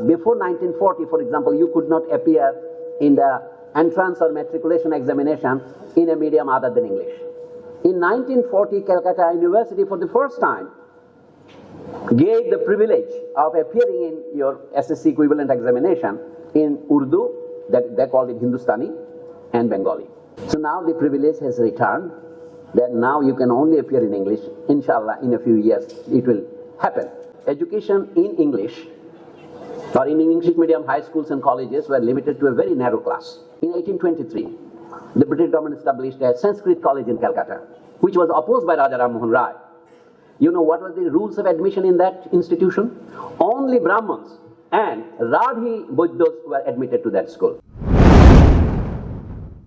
Before 1940, for example, you could not appear in the entrance or matriculation examination in a medium other than English. In 1940, Calcutta University for the first time gave the privilege of appearing in your SSC equivalent examination in Urdu, that they called it Hindustani, and Bengali. So now the privilege has returned, that now you can only appear in English. Inshallah, in a few years it will happen. Education in English or in English medium high schools and colleges were limited to a very narrow class. In 1823, the British government established a Sanskrit college in Calcutta, which was opposed by Raja Ram Mohan Rai. You know what were the rules of admission in that institution? Only Brahmins and Radhi Buddhas were admitted to that school.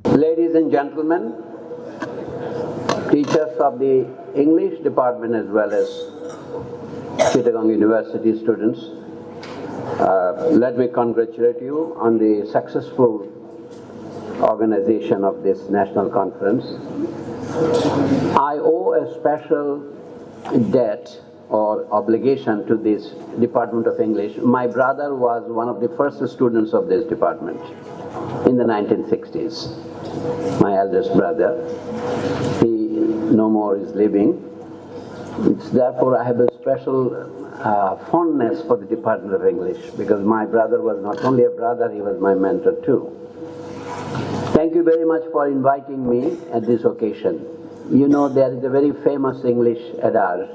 Ladies and gentlemen, teachers of the English department as well as Chittagong University students, let me congratulate you on the successful organization of this national conference. I owe a special debt or obligation to this Department of English. My brother was one of the first students of this department in the 1960s. My eldest brother, he no more is living. Therefore I have a special fondness for the Department of English, because my brother was not only a brother, he was my mentor too. Thank you very much for inviting me at this occasion. You know, there is a very famous English adage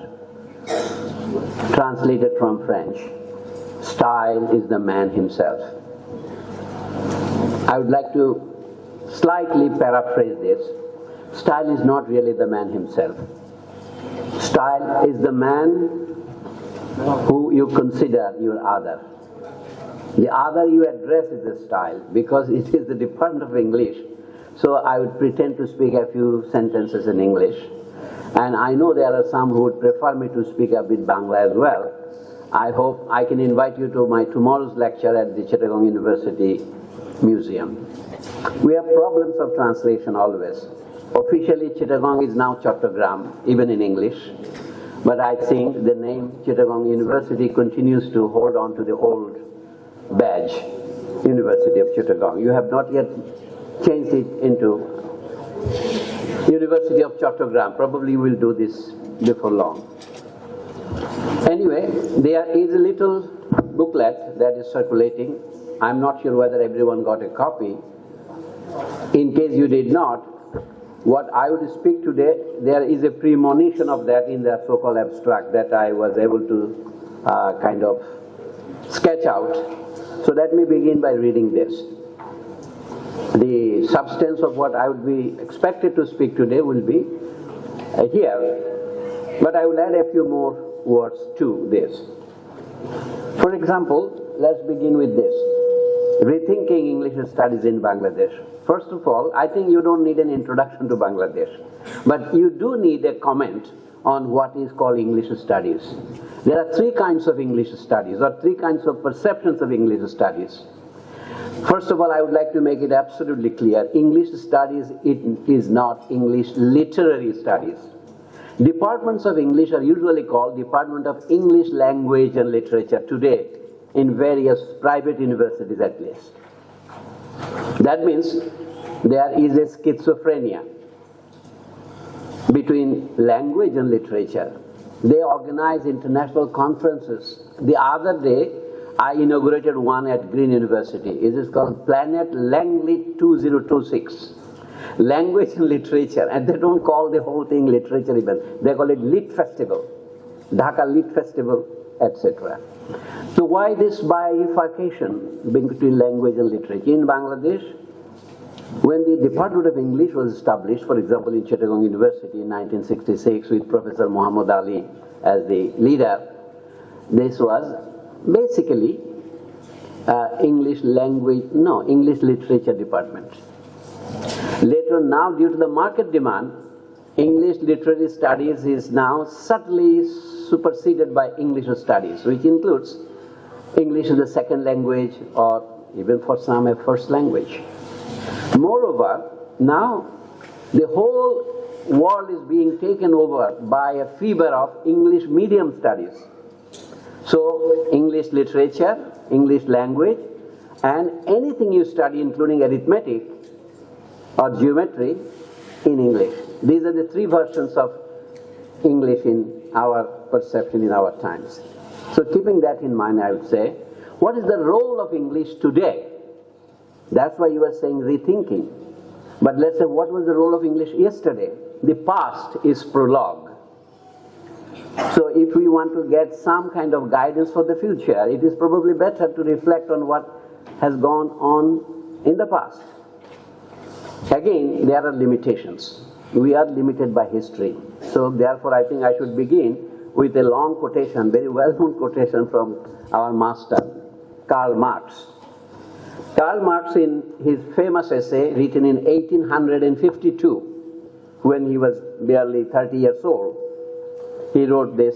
translated from French: style is the man himself. I would like to slightly paraphrase this. Style is not really the man himself. Style is the man who you consider your other. The other you address is the style, because it is the Department of English. So I would pretend to speak a few sentences in English. And I know there are some who would prefer me to speak a bit Bangla as well. I hope I can invite you to my tomorrow's lecture at the Chittagong University Museum. We have problems of translation always. Officially, Chittagong is now Chattogram, even in English. But I think the name Chittagong University continues to hold on to the old badge, University of Chittagong. You have not yet changed it into University of Chattogram. Probably we'll do this before long. Anyway, there is a little booklet that is circulating. I'm not sure whether everyone got a copy. In case you did not, what I would speak today, there is a premonition of that in the so-called abstract that I was able to kind of sketch out. So let me begin by reading this. The substance of what I would be expected to speak today will be here, but I will add a few more words to this. For example, let's begin with this: rethinking English studies in Bangladesh. First of all, I think you don't need an introduction to Bangladesh, but you do need a comment on what is called English studies. There are three kinds of English studies, or three kinds of perceptions of English studies. First of all, I would like to make it absolutely clear: English studies, it is not English literary studies. Departments of English are usually called Department of English Language and Literature today in various private universities at least. That means there is a schizophrenia between language and literature. They organize international conferences. The other day, I inaugurated one at Green University. It is called Planet Langley 2026. Language and literature. And they don't call the whole thing literature even. They call it Lit Festival, Dhaka Lit Festival, etc. So why this bifurcation between language and literature? In Bangladesh, when the Department of English was established, for example in Chittagong University in 1966 with Professor Muhammad Ali as the leader, this was basically English literature department. Later, now due to the market demand, English literary studies is now subtly superseded by English studies, which includes English as a second language, or even for some a first language. Moreover, now the whole world is being taken over by a fever of English medium studies. So English literature, English language, and anything you study, including arithmetic or geometry, in English. These are the three versions of English in our perception in our times. So keeping that in mind, I would say, what is the role of English today? That's why you were saying rethinking. But let's say, what was the role of English yesterday? The past is prologue. So if we want to get some kind of guidance for the future, it is probably better to reflect on what has gone on in the past. Again, there are limitations. We are limited by history. So therefore, I think I should begin with a long quotation, very well-known quotation from our master, Karl Marx. Karl Marx, in his famous essay written in 1852, when he was barely 30 years old, he wrote this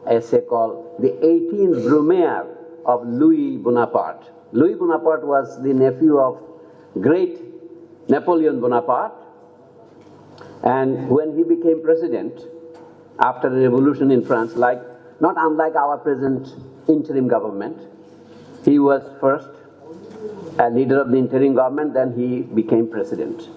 essay called The 18th Brumaire of Louis Bonaparte. Louis Bonaparte was the nephew of great Napoleon Bonaparte, and when he became president after the revolution in France, not unlike our present interim government, he was first a leader of the interim government, then he became president.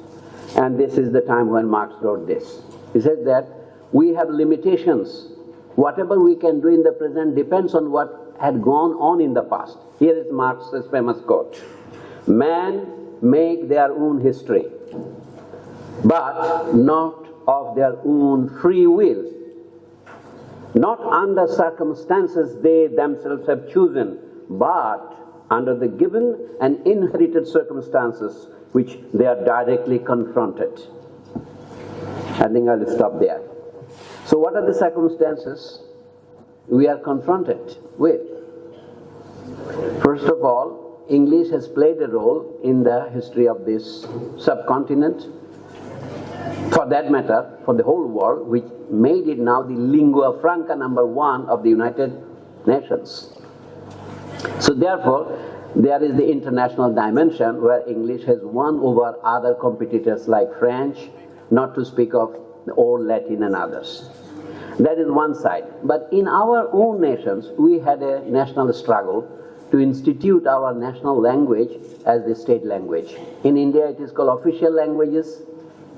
And this is the time when Marx wrote this. He said that we have limitations. Whatever we can do in the present depends on what had gone on in the past. Here is Marx's famous quote: "Man make their own history, but not of their own free will, not under circumstances they themselves have chosen, but under the given and inherited circumstances which they are directly confronted." I think I'll stop there. So what are the circumstances we are confronted with? First of all, English has played a role in the history of this subcontinent, for that matter, for the whole world, which made it now the lingua franca #1 of the United Nations. So therefore, there is the international dimension where English has won over other competitors like French, not to speak of the old Latin and others. That is one side. But in our own nations, we had a national struggle to institute our national language as the state language. In India, it is called official languages.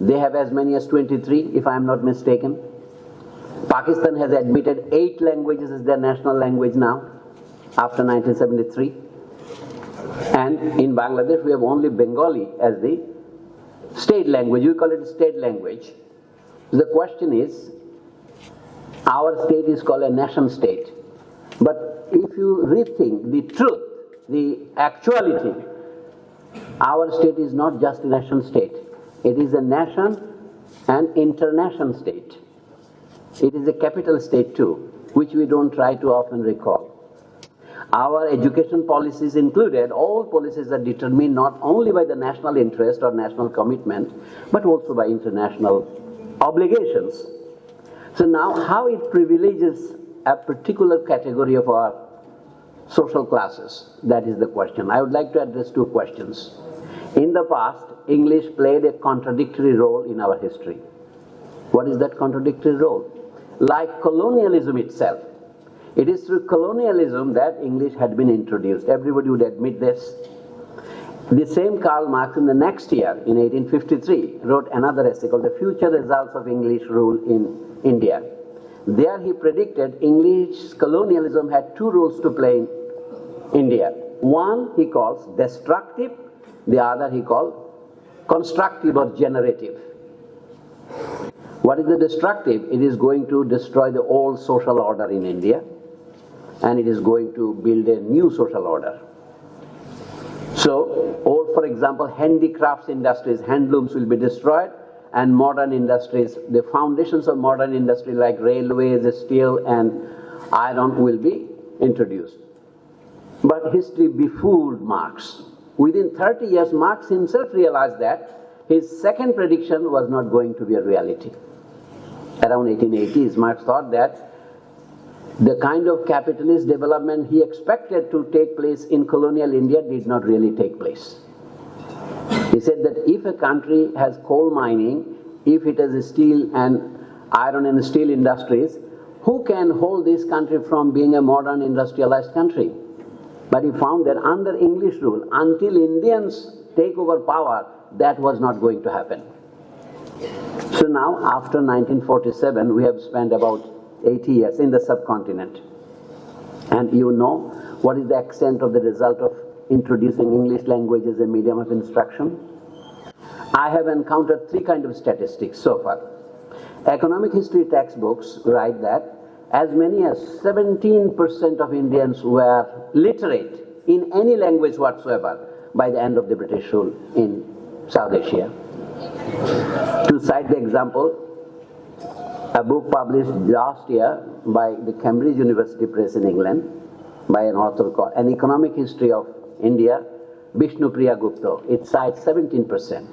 They have as many as 23, if I am not mistaken. Pakistan has admitted 8 languages as their national language now, after 1973. And in Bangladesh, we have only Bengali as the state language. We call it state language. The question is, our state is called a nation state. But if you rethink the truth, the actuality, our state is not just a nation state. It is a nation and international state. It is a capital state too, which we don't try to often recall. Our education policies included, all policies are determined not only by the national interest or national commitment, but also by international obligations. So now, how it privileges a particular category of our social classes, that is the question. I would like to address 2 questions. In the past, English played a contradictory role in our history. What is that contradictory role? Like colonialism itself. It is through colonialism that English had been introduced. Everybody would admit this. The same Karl Marx, in the next year, in 1853, wrote another essay called The Future Results of English Rule in India. There he predicted English colonialism had 2 roles to play in India. One he calls destructive, the other he called constructive or generative. What is the destructive? It is going to destroy the old social order in India, and it is going to build a new social order. So, for example, handicrafts industries, handlooms will be destroyed, and modern industries, the foundations of modern industry like railways, steel and iron will be introduced. But history befooled Marx. Within 30 years, Marx himself realized that his second prediction was not going to be a reality. Around 1880s, Marx thought that the kind of capitalist development he expected to take place in colonial India did not really take place. He said that if a country has coal mining, if it has steel and iron and steel industries, who can hold this country from being a modern industrialized country? But he found that under English rule, until Indians take over power, that was not going to happen. So now, after 1947, we have spent about 80 years in the subcontinent. And you know what is the extent of the result of introducing English language as a medium of instruction? I have encountered three kinds of statistics so far. Economic history textbooks write that as many as 17% of Indians were literate in any language whatsoever by the end of the British rule in South Asia. To cite the example, a book published last year by the Cambridge University Press in England by an author called An Economic History of India, Vishnupriya Gupta, it cites 17%.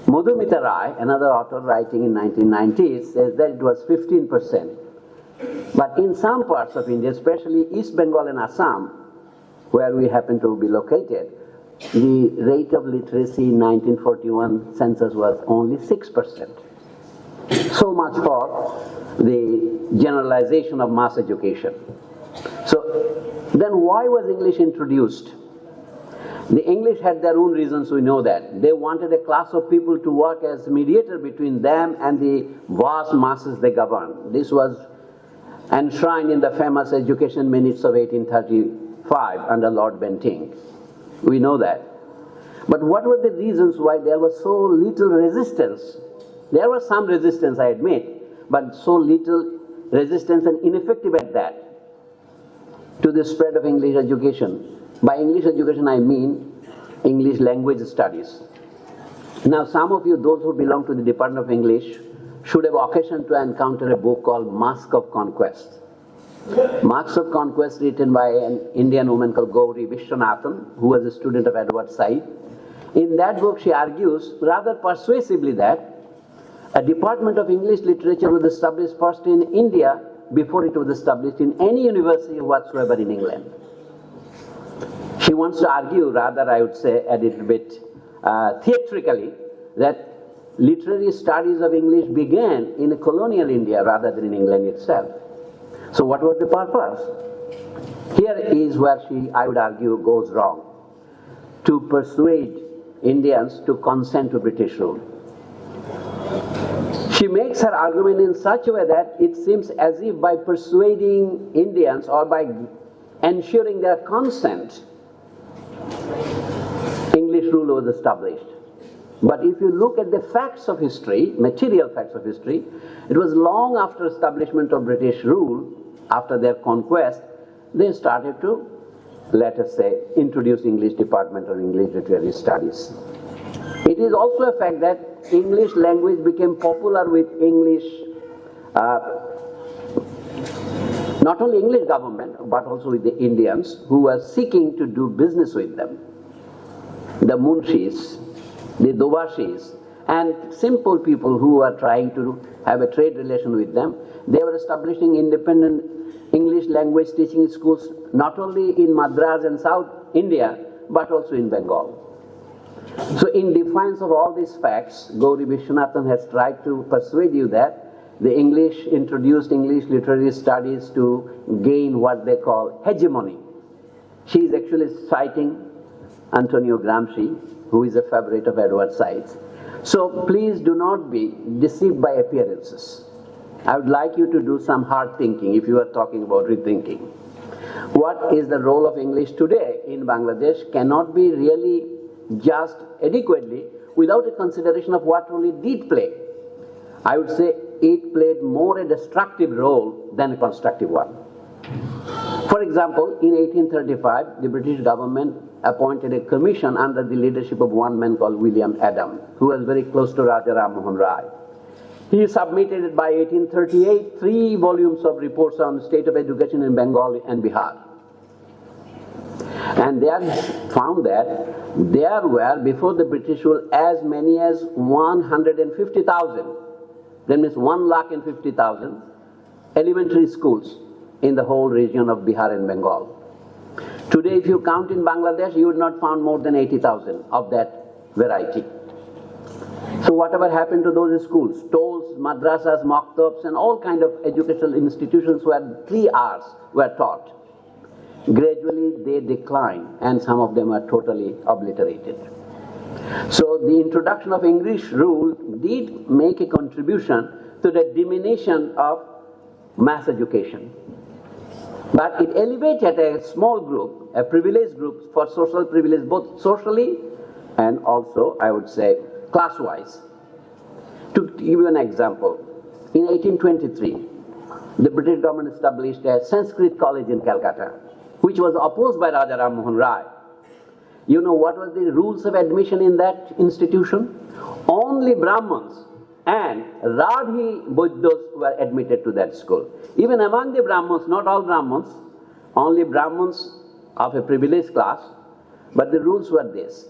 Madhumita Rai, another author writing in 1990s, says that it was 15%. But in some parts of India, especially East Bengal and Assam, where we happen to be located, the rate of literacy in 1941 census was only 6%. So much for the generalization of mass education. So then why was English introduced? The English had their own reasons, we know that. They wanted a class of people to work as mediator between them and the vast masses they governed. This was enshrined in the famous Education Minutes of 1835 under Lord Bentinck. We know that. But what were the reasons why there was so little resistance? There was some resistance, I admit, but so little resistance and ineffective at that to the spread of English education. By English education, I mean English language studies. Now, some of you, those who belong to the Department of English, should have occasion to encounter a book called Mask of Conquest. Marks of Conquest, written by an Indian woman called Gauri Vishwanathan, who was a student of Edward Said. In that book, she argues rather persuasively that a Department of English Literature was established first in India before it was established in any university whatsoever in England. She wants to argue, rather I would say a little bit theatrically, that literary studies of English began in colonial India rather than in England itself. So what was the purpose? Here is where she, I would argue, goes wrong. To persuade Indians to consent to British rule. She makes her argument in such a way that it seems as if by persuading Indians or by ensuring their consent, English rule was established. But if you look at the facts of history, material facts of history, it was long after establishment of British rule, after their conquest, they started to, let us say, introduce English department or English literary studies. It is also a fact that English language became popular with English, not only English government, but also with the Indians who were seeking to do business with them. The Munshis, the Dobashis, and simple people who were trying to have a trade relation with them, they were establishing independent English language teaching schools not only in Madras and South India, but also in Bengal. So in defiance of all these facts, Gauri Vishwanathan has tried to persuade you that the English introduced English literary studies to gain what they call hegemony. She is actually citing Antonio Gramsci, who is a favorite of Edward Said's. So please do not be deceived by appearances. I would like you to do some hard thinking if you are talking about rethinking. What is the role of English today in Bangladesh cannot be really just adequately without a consideration of what role it did play. I would say it played more a destructive role than a constructive one. For example, in 1835, the British government appointed a commission under the leadership of one man called William Adam, who was very close to Raja Ram Mohan Rai. He submitted by 1838 3 volumes of reports on the state of education in Bengal and Bihar. And they found that there were, before the British rule, as many as 150,000, that means 150,000 elementary schools in the whole region of Bihar and Bengal. Today, if you count in Bangladesh, you would not find more than 80,000 of that variety. So whatever happened to those schools? Those madrasas, maktabs, and all kind of educational institutions where 3 R's were taught. Gradually they declined, and some of them were totally obliterated. So the introduction of English rule did make a contribution to the diminution of mass education. But it elevated a small group, a privileged group for social privilege, both socially and also, I would say, class-wise. To give you an example, in 1823, the British government established a Sanskrit college in Calcutta, which was opposed by Raja Ram Mohan Rai. You know what were the rules of admission in that institution? Only Brahmins and Radhi Buddhas were admitted to that school. Even among the Brahmins, not all Brahmins, only Brahmins of a privileged class, but the rules were this.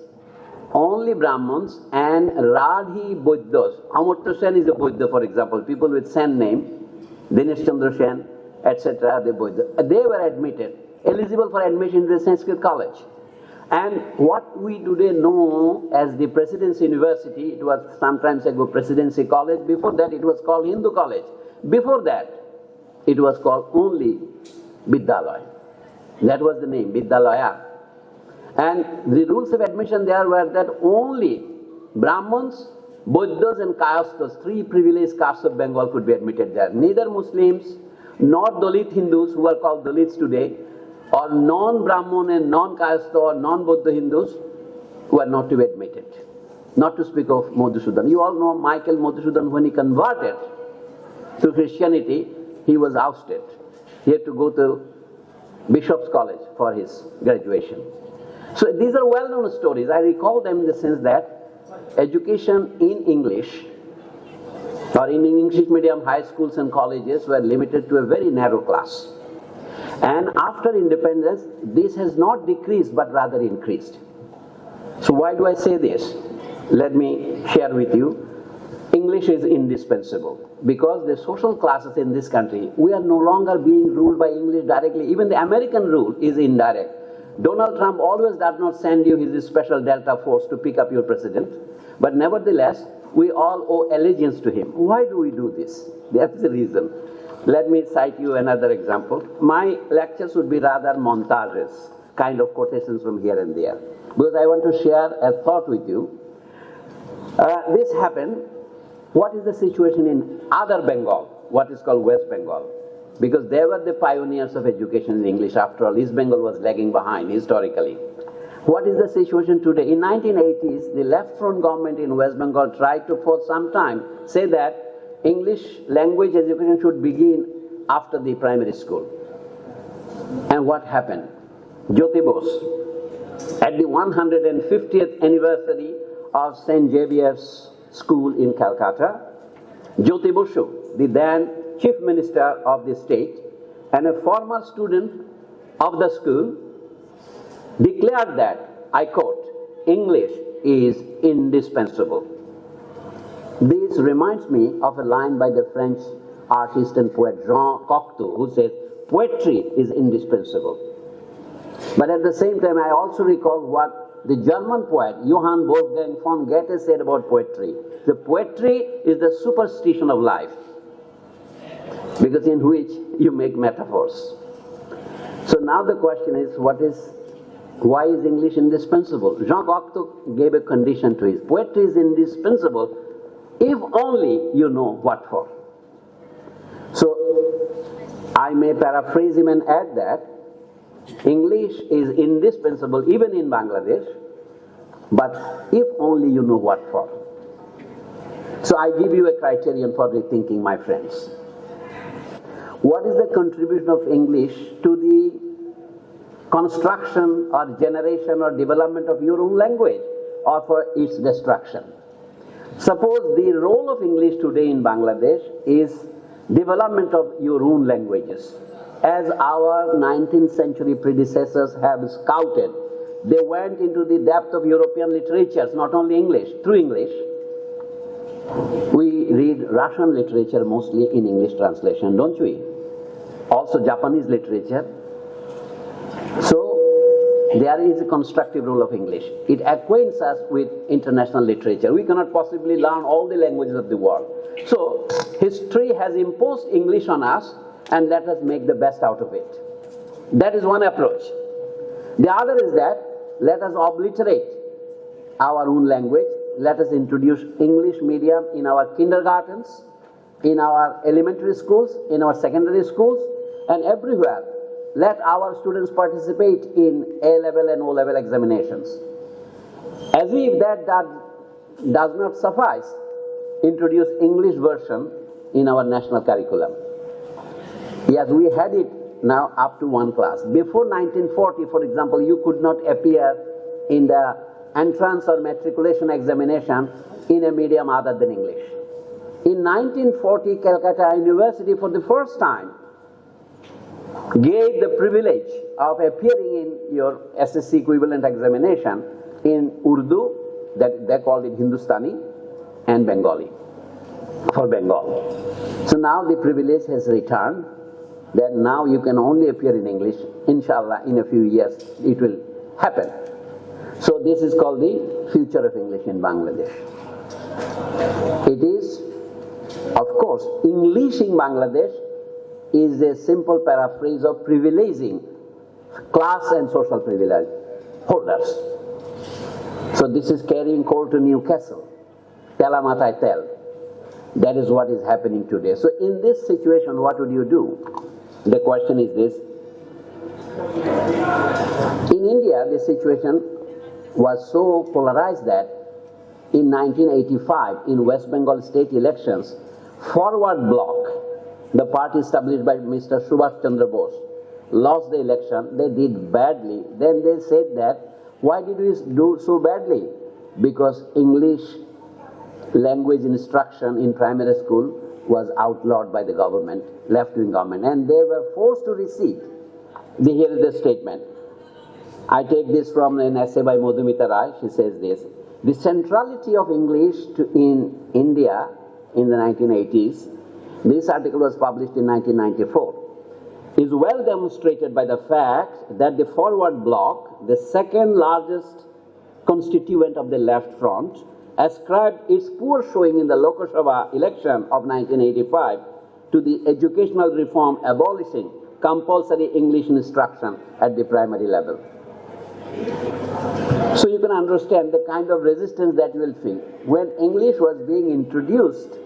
Only Brahmins and Radhi Buddhas. Amurta Sen is a Buddha, for example, people with Sen name, Dinesh Chandra Sen, etc., the Buddha. They were admitted, eligible for admission to the Sanskrit college. And what we today know as the Presidency University, it was sometimes ago Presidency College, before that it was called Hindu College. Before that, it was called only Vidyalaya. That was the name, Vidyalaya. And the rules of admission there were that only Brahmins, Buddhas and Kayasthas, 3 privileged castes of Bengal could be admitted there. Neither Muslims, nor Dalit Hindus, who are called Dalits today, or non-Brahman and non-Kayastha or non-Buddha Hindus were not to be admitted. Not to speak of Madhusudan. You all know Michael Madhusudan, when he converted to Christianity, he was ousted. He had to go to Bishop's College for his graduation. So these are well-known stories. I recall them in the sense that education in English or in English medium high schools and colleges were limited to a very narrow class. And after independence, this has not decreased but rather increased. So why do I say this? Let me share with you. English is indispensable because the social classes in this country, we are no longer being ruled by English directly. Even the American rule is indirect. Donald Trump always does not send you his special Delta force to pick up your president. But nevertheless, we all owe allegiance to him. Why do we do this? That's the reason. Let me cite you another example. My lectures would be rather montages, kind of quotations from here and there, because I want to share a thought with you. This happened. What is the situation in other Bengal, what is called West Bengal? Because they were the pioneers of education in English. After all, East Bengal was lagging behind historically. What is the situation today? In 1980s, the left front government in West Bengal tried to for some time say that English language education should begin after the primary school. And what happened? Jyoti Bose, at the 150th anniversary of St. Xavier's School in Calcutta, Jyoti Basu, the then Chief Minister of the state and a former student of the school, declared that, I quote, English is indispensable. This reminds me of a line by the French artist and poet Jean Cocteau, who says, poetry is indispensable. But at the same time, I also recall what the German poet Johann Wolfgang von Goethe said about poetry. The poetry is the superstition of life, because in which you make metaphors. So now the question is, why is English indispensable? Jean Cocteau gave a condition to it. Poetry is indispensable if only you know what for. So I may paraphrase him and add that English is indispensable even in Bangladesh, but if only you know what for. So I give you a criterion for rethinking, my friends. What is the contribution of English to the construction or generation or development of your own language, or for its destruction? Suppose the role of English today in Bangladesh is development of your own languages. As our 19th century predecessors have scouted, they went into the depth of European literatures, not only English, through English. We read Russian literature mostly in English translation, don't we? Also Japanese literature. So there is a constructive role of English. It acquaints us with international literature. We cannot possibly learn all the languages of the world. So, history has imposed English on us, and let us make the best out of it. That is one approach. The other is that let us obliterate our own language. Let us introduce English medium in our kindergartens, in our elementary schools, in our secondary schools, and everywhere. Let our students participate in A-level and O-level examinations. As if that does not suffice, introduce English version in our national curriculum. Yes, we had it now up to one class. Before 1940, for example, you could not appear in the entrance or matriculation examination in a medium other than English. In 1940, Calcutta University for the first time gave the privilege of appearing in your SSC equivalent examination in Urdu, that they called it Hindustani, and Bengali, for Bengal. So now the privilege has returned, that now you can only appear in English. Inshallah, in a few years it will happen. So this is called the future of English in Bangladesh. It is, of course, English in Bangladesh is a simple paraphrase of privileging class and social privilege holders. So this is carrying coal to Newcastle. Telamatai tel. That is what is happening today. So in this situation, what would you do? The question is this. In India, the situation was so polarized that in 1985, in West Bengal state elections, Forward Bloc, the party established by Mr. Subhash Chandra Bose, lost the election. They did badly. Then they said that, why did we do so badly? Because English language instruction in primary school was outlawed by the government, left-wing government, and they were forced to recede. Here is the statement. I take this from an essay by Madhumita Rai. She says this: the centrality of English in India in the 1980s, this article was published in 1994, is well demonstrated by the fact that the Forward Bloc, the second largest constituent of the left front, ascribed its poor showing in the Lok Sabha election of 1985 to the educational reform abolishing compulsory English instruction at the primary level. So you can understand the kind of resistance that you will feel. When English was being introduced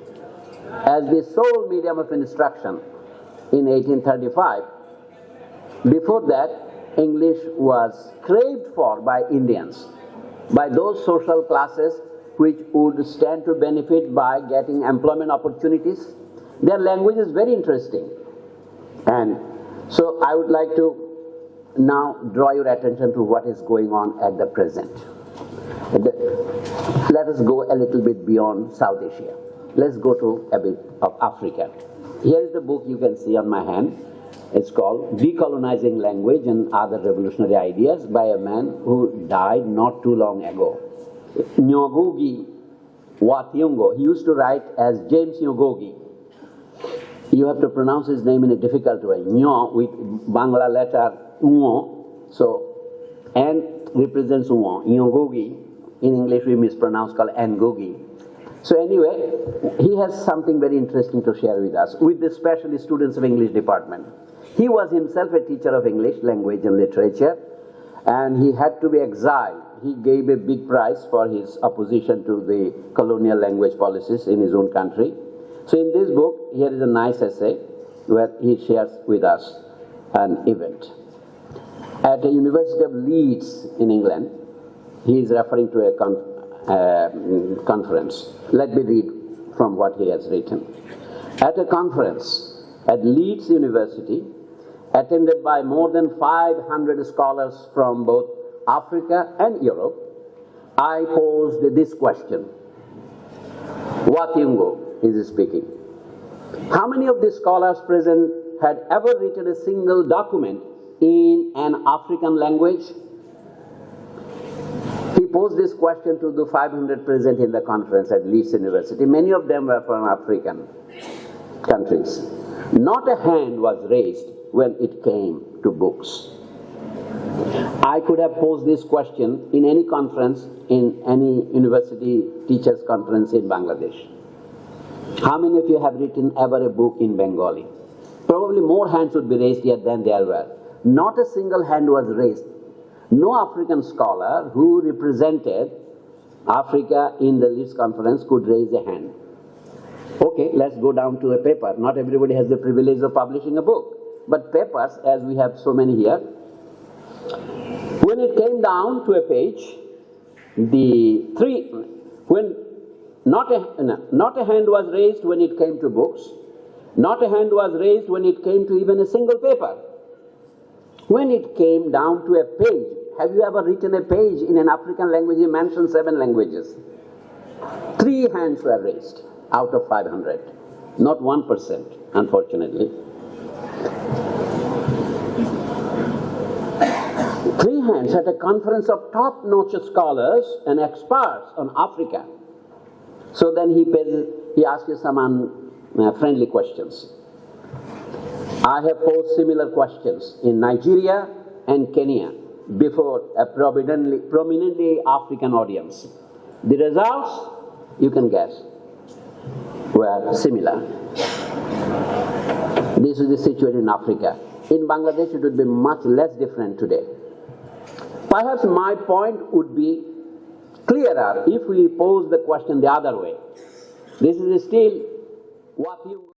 as the sole medium of instruction in 1835, before that English was craved for by Indians, by those social classes which would stand to benefit by getting employment opportunities. Their language is very interesting. And so I would like to now draw your attention to what is going on at the present. Let us go a little bit beyond South Asia. Let's go to a bit of Africa. Here is the book you can see on my hand. It's called Decolonizing Language and Other Revolutionary Ideas by a man who died not too long ago. Ngugi wa Thiong'o. He used to write as James Ngugi. You have to pronounce his name in a difficult way. Nyo with Bangla letter Uo. So N represents Uo. Ngugi. In English we mispronounce called Ngugi. So anyway, he has something very interesting to share with us, with the specialist students of English department. He was himself a teacher of English language and literature, and he had to be exiled. He gave a big price for his opposition to the colonial language policies in his own country. So in this book, here is a nice essay where he shares with us an event. At the University of Leeds in England, he is referring to a conference. Let me read from what he has written. At a conference at Leeds University, attended by more than 500 scholars from both Africa and Europe, I posed this question. Thiong'o is speaking. How many of the scholars present had ever written a single document in an African language? He posed this question to the 500 present in the conference at Leeds University. Many of them were from African countries. Not a hand was raised when it came to books. I could have posed this question in any conference, in any university teachers' conference in Bangladesh. How many of you have written ever a book in Bengali? Probably more hands would be raised here than there were. Not a single hand was raised. No African scholar who represented Africa in the Leeds conference could raise a hand. Okay, let's go down to a paper. Not everybody has the privilege of publishing a book. But papers, as we have so many here, when it came down to a page, not a hand was raised when it came to books, not a hand was raised when it came to even a single paper. When it came down to a page, have you ever written a page in an African language? You mentioned 7 languages. 3 hands were raised out of 500. Not 1%, unfortunately. 3 hands at a conference of top-notch scholars and experts on Africa. So then he asked you some friendly questions. I have posed similar questions in Nigeria and Kenya before a prominently African audience. The results, you can guess, were similar. This is the situation in Africa. In Bangladesh, it would be much less different today. Perhaps my point would be clearer if we pose the question the other way. This is still what you